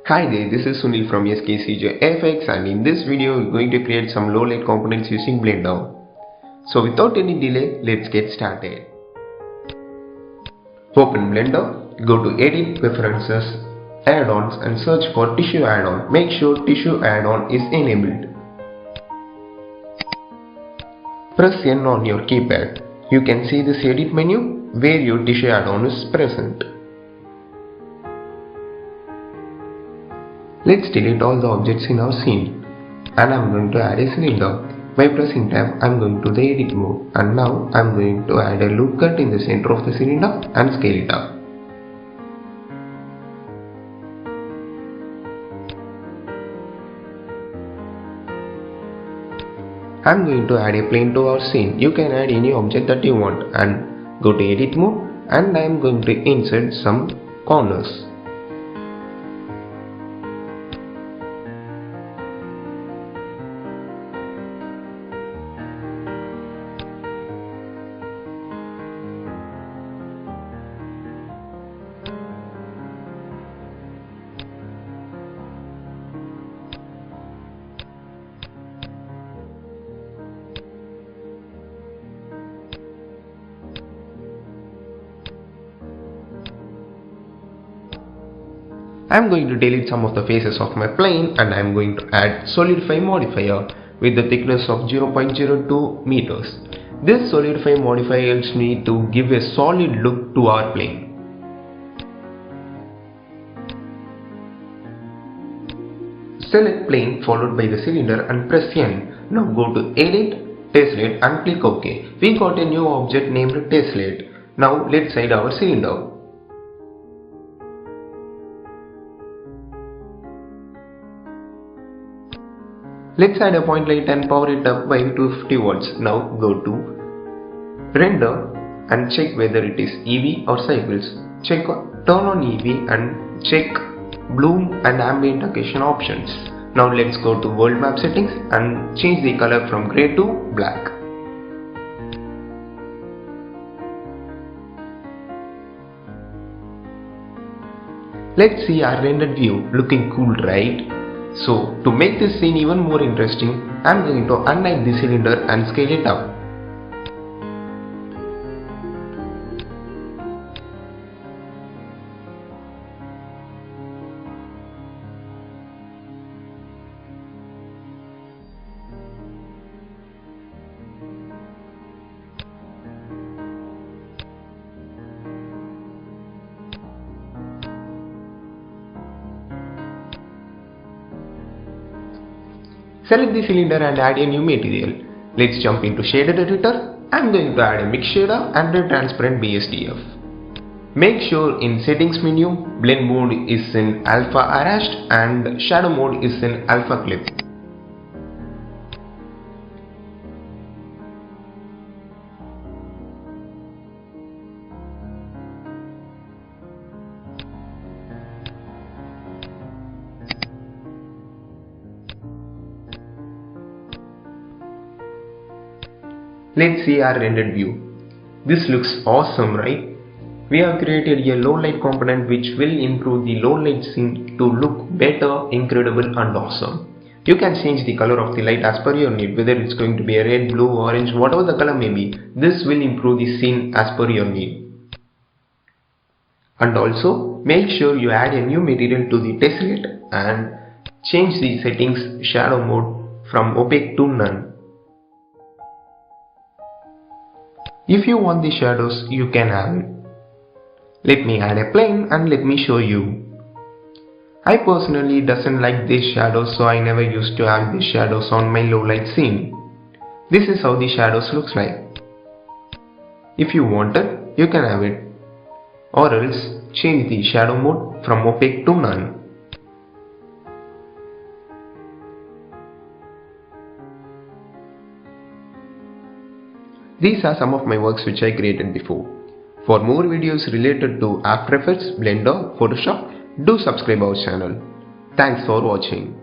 Hi there, this is Sunil from SkcjFX, and in this video we're going to create some low light components using Blender. So without any delay, let's get started. Open Blender, go to Edit, Preferences, Add-ons and search for Tissue Add-on. Make sure Tissue Add-on is enabled. Press N on your keypad. You can see this Edit menu where your Tissue Add-on is present. Let's delete all the objects in our scene, and I'm going to add a cylinder. By pressing tab, I'm going to the edit mode, and now I'm going to add a loop cut in the center of the cylinder and scale it up. I'm going to add a plane to our scene. You can add any object that you want, and go to edit mode, and I'm going to insert some corners. I am going to delete some of the faces of my plane, and I am going to add solidify modifier with the thickness of 0.02 meters. This solidify modifier helps me to give a solid look to our plane. Select plane followed by the cylinder and press N. Now go to Edit, Tessellate and click OK. We got a new object named Tessellate. Now let's hide our cylinder. Let's add a point light and power it up by 250 watts. Now go to Render and check whether it is EEVEE or cycles. Turn on EEVEE and check bloom and ambient occasion options. Now let's go to world map settings and change the color from grey to black. Let's see our rendered view, looking cool, right? So to make this scene even more interesting, I'm going to unhide the cylinder and scale it up. Select the cylinder and add a new material. Let's jump into Shader Editor. I'm going to add a mix shader and a transparent BSDF. Make sure in Settings menu, Blend mode is in Alpha Arrest and Shadow mode is in Alpha Clip. Let's see our rendered view. This looks awesome, right? We have created a low light component which will improve the low light scene to look better, incredible and awesome. You can change the color of the light as per your need, whether it's going to be a red, blue, orange, whatever the color may be. This will improve the scene as per your need. And also make sure you add a new material to the tessellate and change the settings shadow mode from opaque to none. If you want the shadows, you can have it. Let me add a plane and let me show you. I personally doesn't like these shadows, so I never used to have these shadows on my low light scene. This is how the shadows looks like. If you want it, you can have it. Or else change the shadow mode from opaque to none. These are some of my works which I created before. For more videos related to After Effects, Blender, Photoshop, do subscribe our channel. Thanks for watching.